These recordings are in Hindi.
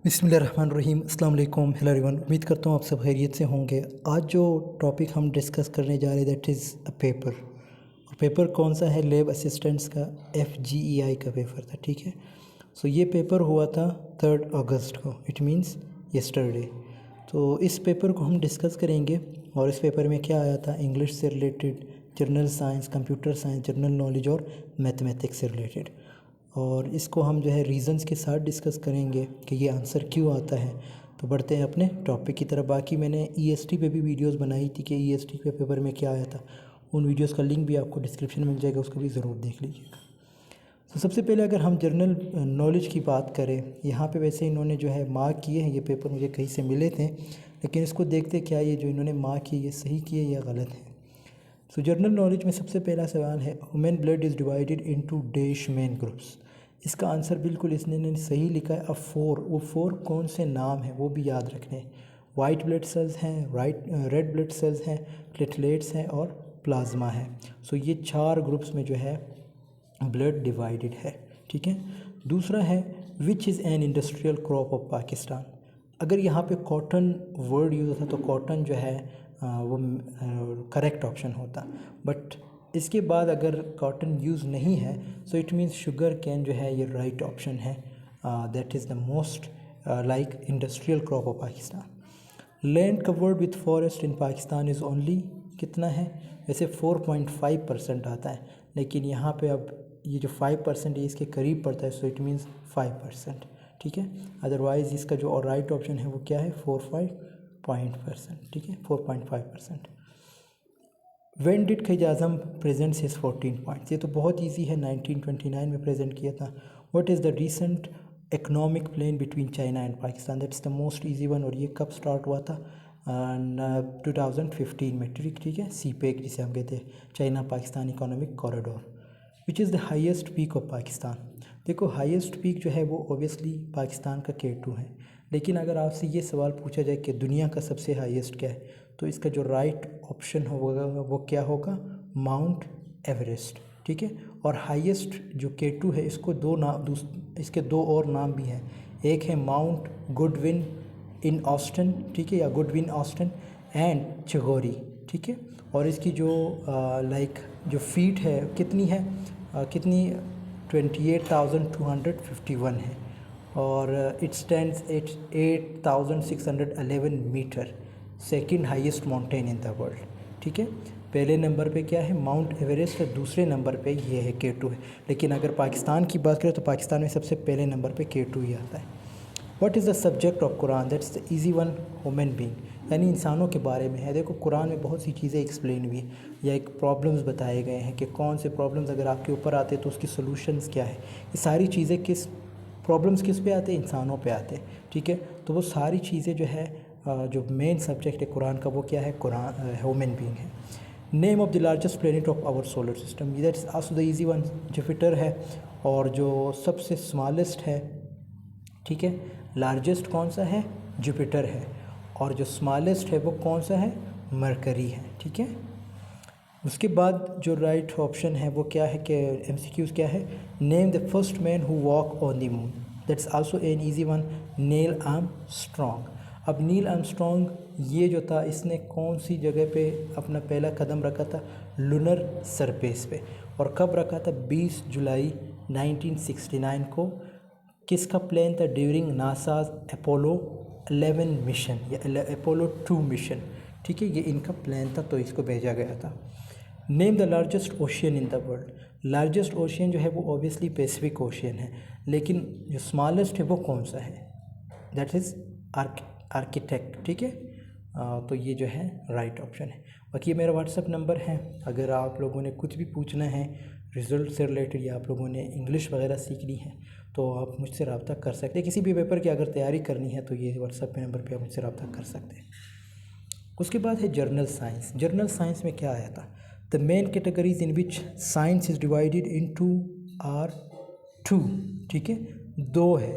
बिस्मिल्लाहिर्रहमानिर्रहीम अस्सलाम वालेकुम हेलो एवरीवन। उम्मीद करता हूँ आप सब खैरियत से होंगे। आज जो टॉपिक हम डिस्कस करने जा रहे हैं दैट इज़ अ पेपर। और पेपर कौन सा है? लैब असिस्टेंट्स का FGEI का पेपर था। ठीक है, सो ये पेपर हुआ था 3 अगस्त को, इट मींस यस्टरडे। तो इस पेपर को हम डिस्कस करेंगे और इस पेपर में क्या आया था, इंग्लिश से related, general science, computer science, general knowledge और मैथमेटिक्स से रिलेटेड। और इसको हम जो है रीज़न्स के साथ डिस्कस करेंगे कि ये आंसर क्यों आता है। तो बढ़ते हैं अपने टॉपिक की तरफ। बाकी मैंने EST पे भी वीडियोस बनाई थी कि EST के पेपर में क्या आया था। उन वीडियोस का लिंक भी आपको डिस्क्रिप्शन में मिल जाएगा, उसको भी ज़रूर देख लीजिएगा। तो सबसे पहले अगर हम जनरल नॉलेज की बात करें, यहाँ पे वैसे इन्होंने जो है मार्क किए हैं, ये पेपर मुझे कहीं से मिले थे, लेकिन इसको देखते क्या ये जो इन्होंने मार्क किए ये सही किए या गलत है। सो जनरल नॉलेज में सबसे पहला सवाल है, human blood is divided into dash main groups. इसका आंसर बिल्कुल इसने सही लिखा है, अब 4। वो 4 कौन से नाम हैं वो भी याद रखने हैं। वाइट ब्लड सेल्स हैं, रेड ब्लड सेल्स हैं, प्लेटलेट्स हैं और प्लाज्मा है। सो ये 4 ग्रुप्स में जो है ब्लड डिवाइडेड है। ठीक है, दूसरा है which is an industrial crop of Pakistan. अगर यहाँ पे कॉटन वर्ड यूज़ होता तो कॉटन जो है वो करेक्ट ऑप्शन होता, बट इसके बाद अगर कॉटन यूज़ नहीं है so it means sugar cane जो है ये राइट ऑप्शन है। That is the most like industrial crop of Pakistan. Land covered with forest in Pakistan is only कितना है? वैसे 4.5% आता है, लेकिन यहाँ पे अब ये जो 5% है इसके करीब पड़ता है, सो इट मीन्स 5%। ठीक है, अदरवाइज़ इसका जो और राइट ऑप्शन है वो क्या है? 4.5%। ठीक है, 4.5%। When did Quaid Azam presents his 14 points? ये तो बहुत इजी है, 1929 में प्रेजेंट किया था। What is the recent economic plan between China and Pakistan? That's the most easy one. और ये कब स्टार्ट हुआ था? 2015 में। ठीक है, CPEC जिसे हम कहते हैं, China Pakistan economic corridor. Which is the highest peak of Pakistan? देखो हाईएस्ट पीक जो है वो ऑब्वियसली पाकिस्तान का K2 है, लेकिन अगर आपसे ये सवाल पूछा जाए कि दुनिया का सबसे हाईएस्ट क्या है, तो इसका जो राइट ऑप्शन होगा वो क्या होगा? Mount Everest. ठीक है, और हाईएस्ट जो K2 है इसको इसके 2 और नाम भी हैं। एक है माउंट गुडविन इन ऑस्टन, ठीक है, या गुडविन ऑस्टन एंड चिगोरी। ठीक है, और इसकी जो जो फीट है कितनी है, कितनी 28,251 है, और it stands at 8,611 metre, second highest mountain in the world. ठीक है, पहले नंबर पे क्या है? माउंट एवरेस्ट है, दूसरे नंबर पे ये है K2 है। लेकिन अगर पाकिस्तान की बात करें तो पाकिस्तान में सबसे पहले नंबर पे K2 ही आता है। What is the subject of Quran? That's the easy one, human being, यानी इंसानों के बारे में है। देखो कुरान में बहुत सी चीज़ें एक्सप्लेन हुई है, या एक प्रॉब्लम्स बताए गए हैं कि कौन से प्रॉब्लम्स अगर आपके ऊपर आते हैं तो उसकी सॉल्यूशंस क्या है। ये सारी चीज़ें प्रॉब्लम्स किस पे आते हैं? इंसानों पे आते हैं। ठीक है, तो वो सारी चीज़ें जो है जो मेन सब्जेक्ट है कुरान का वो क्या है? कुरान ह्यूमन बीइंग है। Name of the largest planet of our solar system? That's also the easy one, Jupiter है। और जो सबसे स्मॉलेस्ट है, ठीक है, लार्जेस्ट कौन सा है? जुपिटर है, और जो स्मॉलेस्ट है वो कौन सा है? मरकरी है। ठीक है, उसके बाद जो राइट ऑप्शन है वो क्या है कि MCQs क्या है? Name the first man who walk on the moon? That's also an easy one, Neil Armstrong. अब नील आर्मस्ट्रॉन्ग ये जो था इसने कौन सी जगह पे अपना पहला कदम रखा था? लूनर सरफेस पे। और कब रखा था? 20 जुलाई 1969 को। किसका प्लान था? ड्यूरिंग नासाज अपोलो 11 मिशन या अपोलो 2 मिशन। ठीक है, ये इनका प्लान था, तो इसको भेजा गया था। Name the largest ocean in the world? Largest ocean जो है वो ऑब्वियसली पैसिफिक ओशियन है, लेकिन जो स्मॉलेस्ट है वो कौन सा है? That is architect. ठीक है, तो ये जो है राइट ऑप्शन है। बाकी ये मेरा व्हाट्सअप नंबर है, अगर आप लोगों ने कुछ भी पूछना है रिज़ल्ट से रिलेटेड या आप लोगों ने इंग्लिश वगैरह सीखनी है तो आप मुझसे रब्ता कर सकते हैं। किसी भी पेपर की अगर तैयारी करनी है तो ये व्हाट्सएप नंबर पे आप मुझसे रब्ता कर सकते हैं। उसके बाद है जर्नल साइंस। जर्नल साइंस में क्या आया था? The main categories in which science is divided into are 2। ठीक है, 2 है,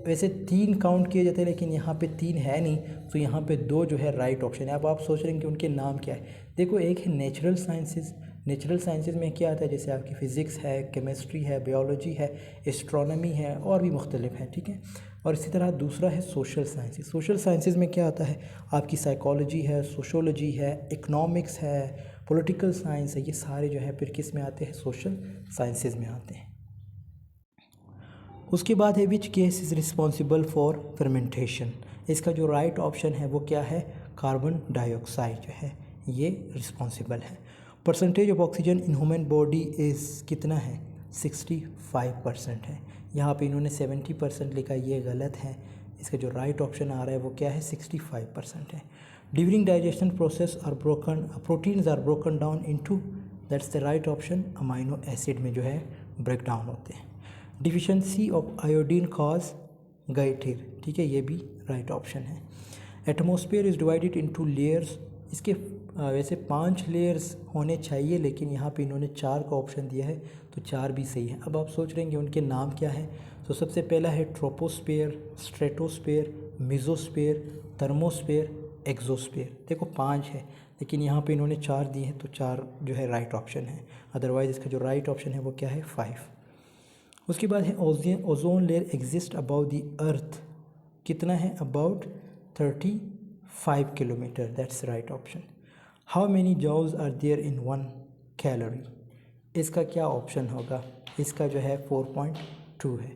वैसे 3 काउंट किए जाते हैं लेकिन यहाँ पे 3 है नहीं, तो यहाँ पे 2 जो है राइट ऑप्शन है। अब आप सोच रहे हैं कि उनके नाम क्या है। देखो एक है नेचुरल साइंसेज। नेचुरल साइंसेज में क्या आता है? जैसे आपकी फ़िज़िक्स है, केमिस्ट्री है, बायोलॉजी है, एस्ट्रोनॉमी है और भी मुख्तलिफ है। ठीक है, और इसी तरह दूसरा है सोशल साइंसेज। सोशल साइंसेज में क्या आता है, आपकी साइकोलॉजी है, सोशोलॉजी है, इकोनॉमिक्स है, पॉलिटिकल साइंस है, ये सारे जो है फिर किस में आते हैं, सोशल साइंसेज में आते हैं। उसके बाद है which gas is responsible for fermentation. इसका जो राइट ऑप्शन है वो क्या है, कार्बन डाइऑक्साइड जो है ये रिस्पॉन्सिबल है। Percentage of oxygen in human body is कितना है, 65% है। यहाँ पे इन्होंने 70% लिखा, ये गलत है। इसका जो राइट ऑप्शन आ रहा है वो क्या है, 65% है। During digestion process are broken proteins are broken down into, that's the right option, amino acid में जो है ब्रेक डाउन होते हैं। Deficiency of iodine cause goitre, ठीक है, ये भी राइट ऑप्शन है। Atmosphere is divided into layers, इसके वैसे 5 लेयर्स होने चाहिए, लेकिन यहाँ पे इन्होंने 4 का ऑप्शन दिया है, तो 4 भी सही है। अब आप सोच रहे हैं कि उनके नाम क्या है, तो सबसे पहला है troposphere, stratosphere, mesosphere, thermosphere, exosphere. देखो 5 है, लेकिन यहाँ पे इन्होंने 4 दिए हैं, तो 4 जो है राइट ऑप्शन है। अदरवाइज़ इसका जो राइट ऑप्शन है वो क्या है, 5। उसके बाद है ozone layer exist about the earth, कितना है, about 35 kilometre, that's right option. How many joules are there in 1 calorie, इसका क्या ऑप्शन होगा, इसका जो है 4.2 है,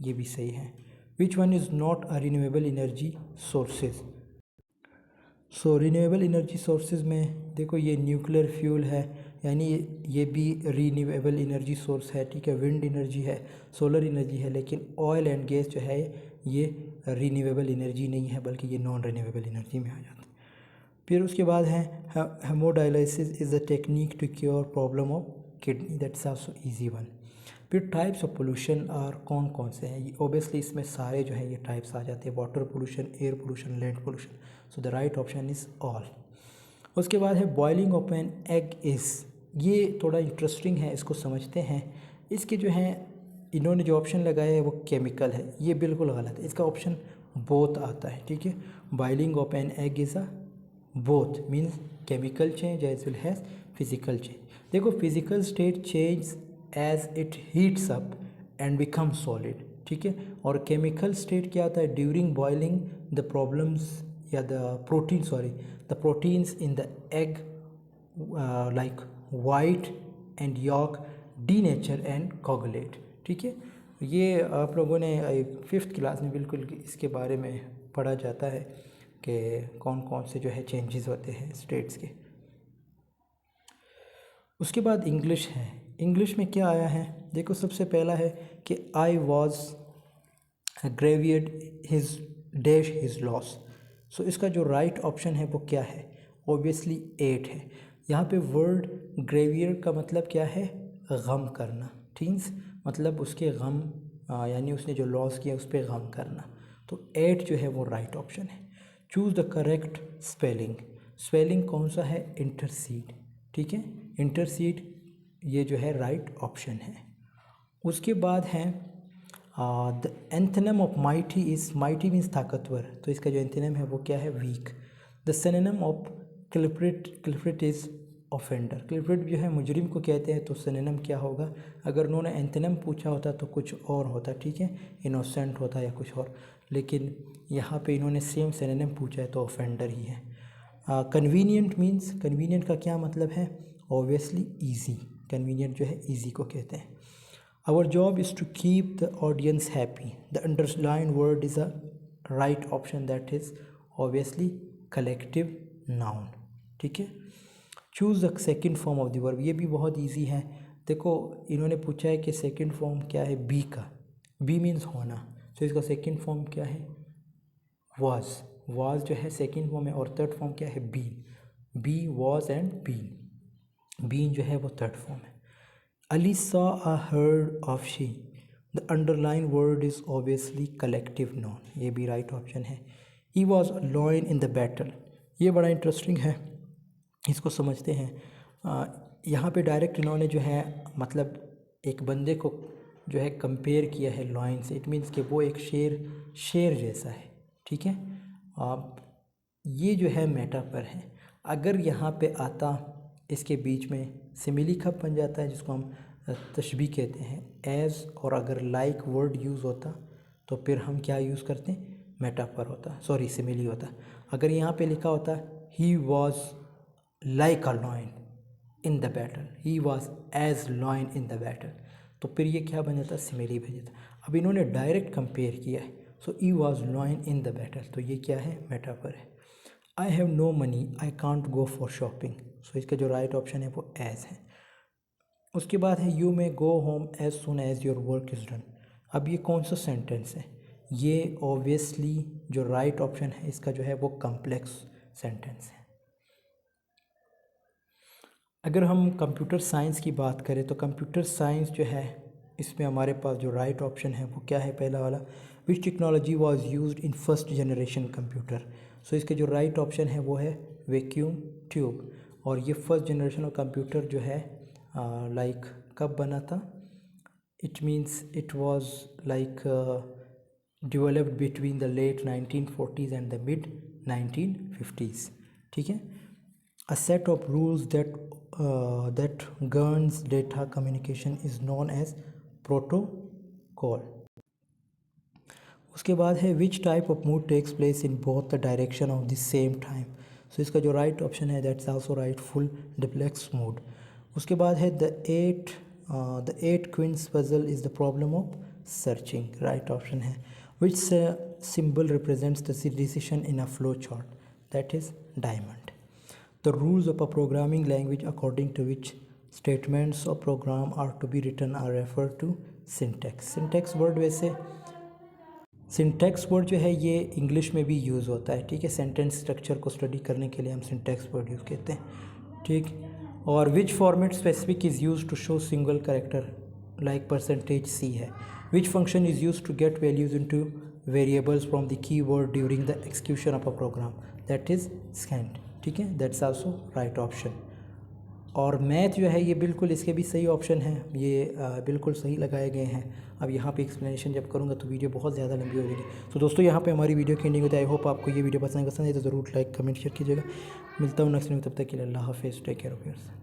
ये भी सही है। Which one is not a renewable energy sources. So renewable energy sources में देखो ये न्यूक्लियर फ्यूल है, यानी ये भी रिन्यूएबल एनर्जी सोर्स है, ठीक है। विंड एनर्जी है, सोलर एनर्जी है, लेकिन ऑयल एंड गैस जो है ये रिन्यूएबल एनर्जी नहीं है, बल्कि ये नॉन रिन्यूएबल एनर्जी में आ जाता है। फिर उसके बाद है haemodialysis is a technique to cure problem of kidney, that's also easy one. फिर टाइप्स ऑफ पोल्यूशन आर कौन कौन से हैं, ओबियसली इसमें सारे जो है ये टाइप्स आ जाते हैं, water pollution, air pollution, land pollution, so the right option is all. उसके बाद है boiling of an egg is, ये थोड़ा इंटरेस्टिंग है, इसको समझते हैं। इसके जो है इन्होंने जो ऑप्शन लगाया है वो केमिकल है, ये बिल्कुल गलत है। इसका ऑप्शन बोथ आता है, ठीक है। Boiling of an egg is a both means chemical change as well has physical change. देखो physical state change as it heats up and become solid, ठीक है। और केमिकल स्टेट क्या आता है, ड्यूरिंग बॉइलिंग द प्रॉब्लम्स या the proteins in the egg like white and yolk denature and coagulate, ठीक है। ये आप लोगों ने 5th क्लास में बिल्कुल इसके बारे में पढ़ा जाता है कि कौन कौन से जो है चेंजेस होते हैं स्टेट्स के। उसके बाद इंग्लिश है, इंग्लिश में क्या आया है, देखो सबसे पहला है कि I was grieved his dash his loss. So इसका जो राइट ऑप्शन है वो क्या है, ऑब्वियसली 8 है। यहाँ पे वर्ड ग्रेवियर का मतलब क्या है, गम करना, ठीक, मतलब उसके गम यानी उसने जो लॉस किया उस पर गम करना, तो 8 जो है वो राइट ऑप्शन है। Choose the correct spelling, spelling कौन सा है, इंटरसीड, ठीक है, इंटरसीड ये जो है राइट ऑप्शन है। उसके बाद है the antonym of mighty is, mighty means ताकतवर, तो इसका जो एंथोनिम है वो क्या है, weak. The synonym of culprit is offender, culprit जो है मुजरिम को कहते हैं, तो सिनोनिम क्या होगा, अगर उन्होंने एंथोनिम पूछा होता तो कुछ और होता, ठीक है, इनोसेंट होता या कुछ और, लेकिन यहाँ पे इन्होंने सेम सिनोनिम पूछा है तो ऑफेंडर ही है। कन्वीनियंट मीन्स, कन्वीनियंट का क्या मतलब है, ऑब्वियसली ईजी, कन्वीनियंट जो है ईजी को कहते हैं। Our job is to keep the audience happy, the underline word is a right option, that is obviously collective noun, ठीक है। Choose the second form of the verb, ये भी बहुत ईजी है। देखो इन्होंने पूछा है कि सेकेंड फॉर्म क्या है बी का, बी मीन्स होना, तो इसका सेकेंड फॉर्म क्या है, वाज, वाज जो है सेकेंड फॉर्म है, और थर्ड फॉर्म क्या है, been, be was and been, been जो है वो थर्ड फॉर्म है। Ali saw a herd of sheep, the underline word is obviously collective noun, ये भी राइट ऑप्शन है। He was lion in the battle, ये बड़ा इंटरेस्टिंग है, इसको समझते हैं। यहाँ पे डायरेक्ट इन्होंने जो है मतलब एक बंदे को जो है कंपेयर किया है लॉयन से, इट मीन्स कि वो एक शेर जैसा है, ठीक है। ये जो है मेटाफर है, अगर यहाँ पे आता इसके बीच में सिमिली खप बन जाता है, जिसको हम तशबीह कहते हैं, एज और अगर लाइक वर्ड यूज़ होता तो फिर हम क्या यूज़ करते हैं, मेटाफर होता, सॉरी सिमिली होता। अगर यहाँ पे लिखा होता he was like a lion in the battle, he was as lion in the battle, तो फिर ये क्या बन जाता, सिमिली बन जाता। अब इन्होंने डायरेक्ट कंपेयर किया है, so he was lion in the battle, तो ये क्या है, मेटाफर है। I have no money I can't go for shopping, so इसका जो राइट ऑप्शन है वो एज है। उसके बाद है you may go home as soon as your work is done. अब ये कौन सा सेंटेंस है, ये ऑब्वियसली जो राइट ऑप्शन है इसका जो है वो कॉम्प्लेक्स सेंटेंस है। अगर हम कंप्यूटर साइंस की बात करें तो कंप्यूटर साइंस जो है इसमें हमारे पास जो राइट ऑप्शन है वो क्या है, पहला वाला, which technology was used in first generation computer. So इसके जो राइट ऑप्शन है वो है वैक्यूम ट्यूब। और ये फर्स्ट जनरेशन ऑफ कंप्यूटर जो है लाइक कब बना था, it means it was like developed between the late 1940s and the mid 1950s। ठीक है। A set of rules that governs data communication is known as protocol. उसके बाद है which type of mood takes place in both the direction of the same time. So इसका जो right option है that's also right, full duplex mood. उसके बाद है the eight queens puzzle is the problem of searching. Right option है which symbol represents the decision in a flow chart, that is diamond. The rules of a programming language according to which statements of program are to be written are referred to syntax. syntax word वैसे syntax word जो है ये इंग्लिश में भी यूज़ होता है, ठीक है। सेंटेंस स्ट्रक्चर को स्टडी करने के लिए हम syntax word यूज़ करते हैं, ठीक। और which format specific is used to show single character like %c है। which function is used to get values into variables from the keyword during the execution of a program, that is send, ठीक है। That's also right option. और मैथ जो है ये बिल्कुल इसके भी सही ऑप्शन है, ये बिल्कुल सही लगाए गए हैं। अब यहाँ पे एक्सप्लेनेशन जब करूँगा तो वीडियो बहुत ज़्यादा लंबी हो जाएगी। तो दोस्तों यहाँ पे हमारी वीडियो की एंडिंग होती है। आई होप आपको ये वीडियो पसंद है तो ज़रूर लाइक कमेंट शेयर कीजिएगा। मिलता हूँ नेक्स्ट वीडियो, तब तक के लिए अल्लाह हाफिज़, टेक केयर ऑफ़ योरसेल्फ।